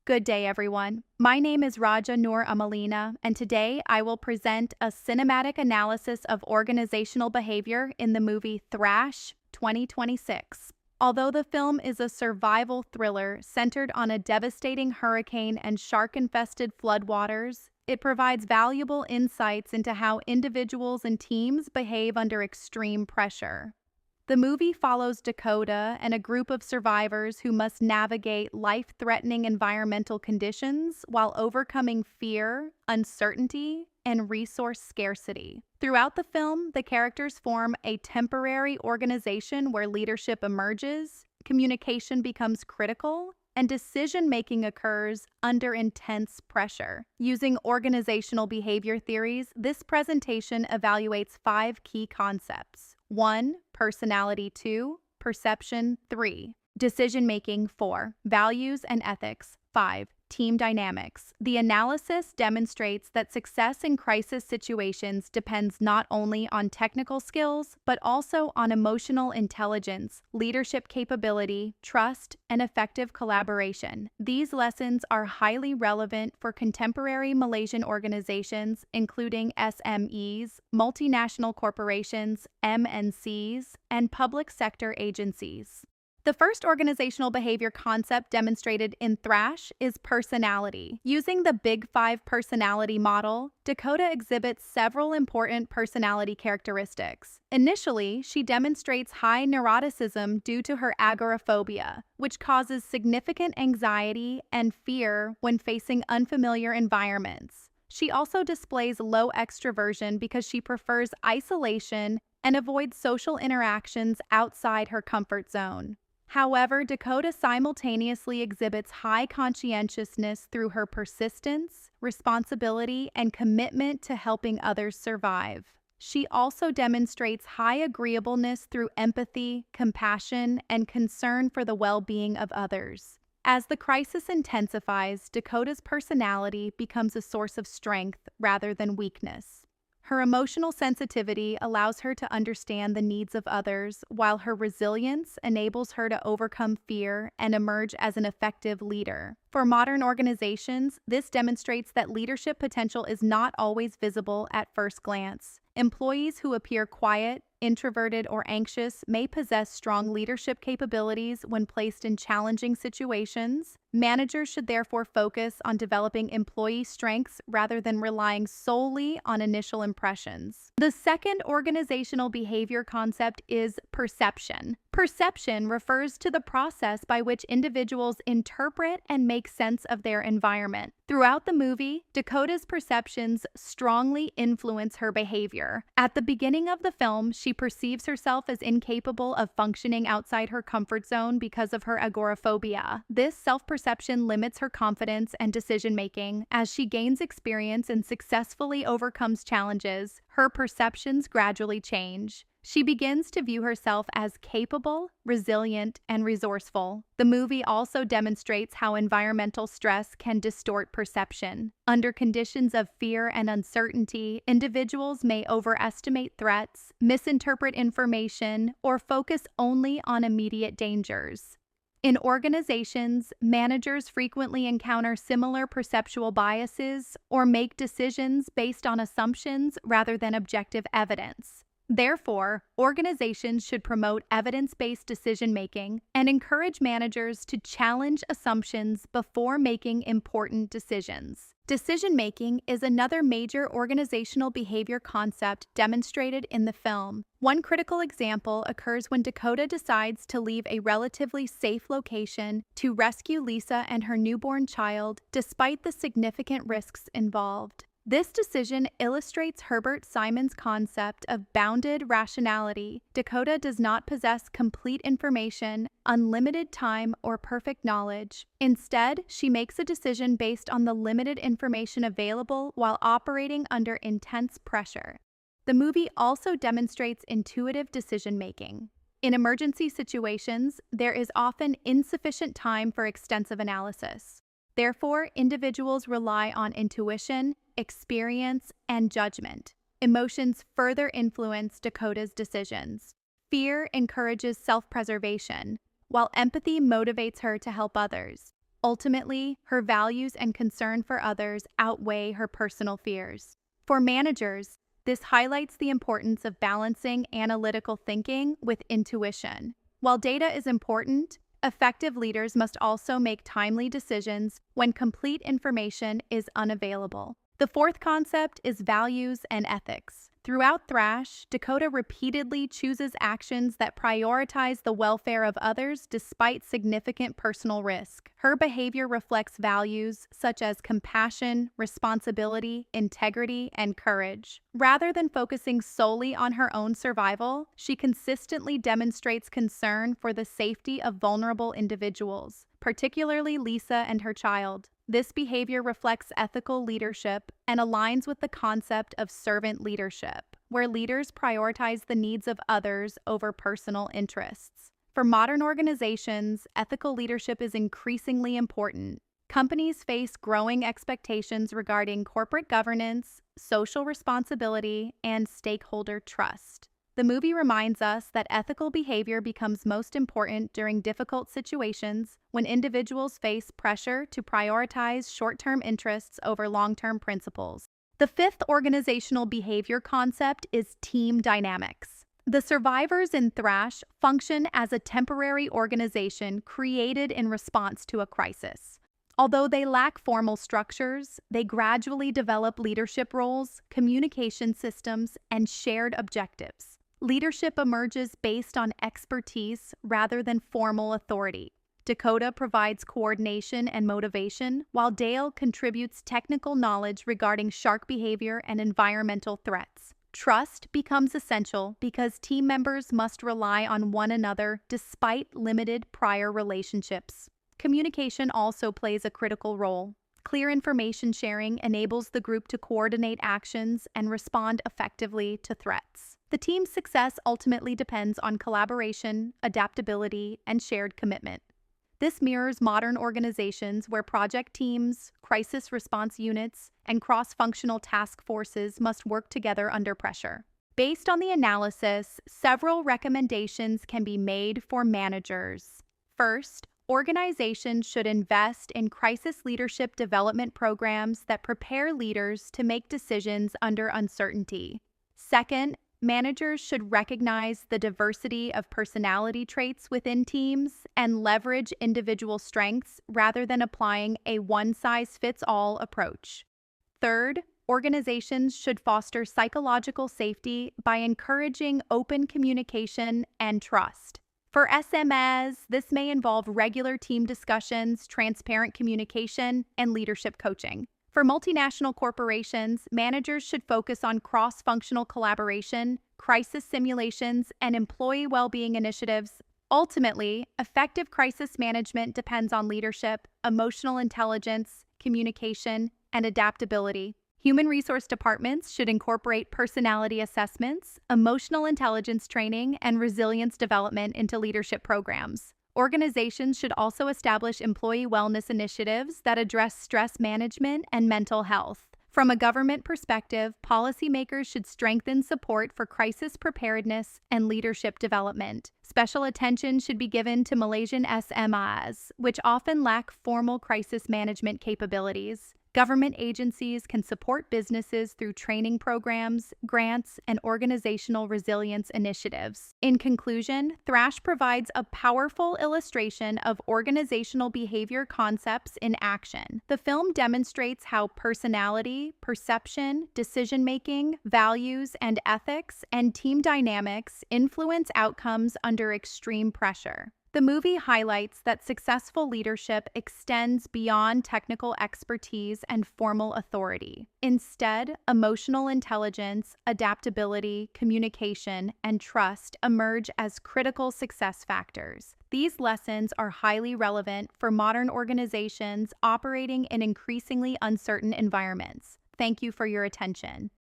Good day, everyone. My name is Raja Noor Amalina, and today I will present a cinematic analysis of organizational behavior in the movie Thrash 2026. Although the film is a survival thriller centered on a devastating hurricane and shark-infested floodwaters, it provides valuable insights into how individuals and teams behave under extreme pressure. The movie follows Dakota and a group of survivors who must navigate life-threatening environmental conditions while overcoming fear, uncertainty, and resource scarcity. Throughout the film, the characters form a temporary organization where leadership emerges, communication becomes critical, and decision-making occurs under intense pressure. Using organizational behavior theories, this presentation evaluates 5 key concepts. 1. Personality. 2. Perception. 3. Decision-making. 4. Values and ethics. 5. Team dynamics. The analysis demonstrates that success in crisis situations depends not only on technical skills, but also on emotional intelligence, leadership capability, trust, and effective collaboration. These lessons are highly relevant for contemporary Malaysian organizations, including SMEs, multinational corporations, MNCs, and public sector agencies. The first organizational behavior concept demonstrated in Thrash is personality. Using the Big 5 personality model, Dakota exhibits several important personality characteristics. Initially, she demonstrates high neuroticism due to her agoraphobia, which causes significant anxiety and fear when facing unfamiliar environments. She also displays low extroversion because she prefers isolation and avoids social interactions outside her comfort zone. However, Dakota simultaneously exhibits high conscientiousness through her persistence, responsibility, and commitment to helping others survive. She also demonstrates high agreeableness through empathy, compassion, and concern for the well-being of others. As the crisis intensifies, Dakota's personality becomes a source of strength rather than weakness. Her emotional sensitivity allows her to understand the needs of others, while her resilience enables her to overcome fear and emerge as an effective leader. For modern organizations, this demonstrates that leadership potential is not always visible at first glance. Employees who appear quiet, introverted, or anxious may possess strong leadership capabilities when placed in challenging situations. Managers should therefore focus on developing employee strengths rather than relying solely on initial impressions. The second organizational behavior concept is perception. Perception refers to the process by which individuals interpret and make sense of their environment. Throughout the movie, Dakota's perceptions strongly influence her behavior. At the beginning of the film, she perceives herself as incapable of functioning outside her comfort zone because of her agoraphobia. This self-perception limits her confidence and decision-making. As she gains experience and successfully overcomes challenges, her perceptions gradually change. She begins to view herself as capable, resilient, and resourceful. The movie also demonstrates how environmental stress can distort perception. Under conditions of fear and uncertainty, individuals may overestimate threats, misinterpret information, or focus only on immediate dangers. In organizations, managers frequently encounter similar perceptual biases or make decisions based on assumptions rather than objective evidence. Therefore, organizations should promote evidence-based decision-making and encourage managers to challenge assumptions before making important decisions. Decision-making is another major organizational behavior concept demonstrated in the film. One critical example occurs when Dakota decides to leave a relatively safe location to rescue Lisa and her newborn child despite the significant risks involved. This decision illustrates Herbert Simon's concept of bounded rationality. Dakota does not possess complete information, unlimited time, or perfect knowledge. Instead, she makes a decision based on the limited information available while operating under intense pressure. The movie also demonstrates intuitive decision-making. In emergency situations, there is often insufficient time for extensive analysis. Therefore, individuals rely on intuition, experience, and judgment. Emotions further influence Dakota's decisions. Fear encourages self-preservation, while empathy motivates her to help others. Ultimately, her values and concern for others outweigh her personal fears. For managers, this highlights the importance of balancing analytical thinking with intuition. While data is important, effective leaders must also make timely decisions when complete information is unavailable. The fourth concept is values and ethics. Throughout Thrash, Dakota repeatedly chooses actions that prioritize the welfare of others despite significant personal risk. Her behavior reflects values such as compassion, responsibility, integrity, and courage. Rather than focusing solely on her own survival, she consistently demonstrates concern for the safety of vulnerable individuals, particularly Lisa and her child. This behavior reflects ethical leadership and aligns with the concept of servant leadership, where leaders prioritize the needs of others over personal interests. For modern organizations, ethical leadership is increasingly important. Companies face growing expectations regarding corporate governance, social responsibility, and stakeholder trust. The movie reminds us that ethical behavior becomes most important during difficult situations when individuals face pressure to prioritize short-term interests over long-term principles. The fifth organizational behavior concept is team dynamics. The survivors in Thrash function as a temporary organization created in response to a crisis. Although they lack formal structures, they gradually develop leadership roles, communication systems, and shared objectives. Leadership emerges based on expertise rather than formal authority. Dakota provides coordination and motivation, while Dale contributes technical knowledge regarding shark behavior and environmental threats. Trust becomes essential because team members must rely on one another despite limited prior relationships. Communication also plays a critical role. Clear information sharing enables the group to coordinate actions and respond effectively to threats. The team's success ultimately depends on collaboration, adaptability, and shared commitment. This mirrors modern organizations where project teams, crisis response units, and cross-functional task forces must work together under pressure. Based on the analysis, several recommendations can be made for managers. First, organizations should invest in crisis leadership development programs that prepare leaders to make decisions under uncertainty. Second, managers should recognize the diversity of personality traits within teams and leverage individual strengths rather than applying a one-size-fits-all approach. Third, organizations should foster psychological safety by encouraging open communication and trust. For SMEs, this may involve regular team discussions, transparent communication, and leadership coaching. For multinational corporations, managers should focus on cross-functional collaboration, crisis simulations, and employee well-being initiatives. Ultimately, effective crisis management depends on leadership, emotional intelligence, communication, and adaptability. Human resource departments should incorporate personality assessments, emotional intelligence training, and resilience development into leadership programs. Organizations should also establish employee wellness initiatives that address stress management and mental health. From a government perspective, policymakers should strengthen support for crisis preparedness and leadership development. Special attention should be given to Malaysian SMEs, which often lack formal crisis management capabilities. Government agencies can support businesses through training programs, grants, and organizational resilience initiatives. In conclusion, Thrash provides a powerful illustration of organizational behavior concepts in action. The film demonstrates how personality, perception, decision-making, values and ethics, and team dynamics influence outcomes under extreme pressure. The movie highlights that successful leadership extends beyond technical expertise and formal authority. Instead, emotional intelligence, adaptability, communication, and trust emerge as critical success factors. These lessons are highly relevant for modern organizations operating in increasingly uncertain environments. Thank you for your attention.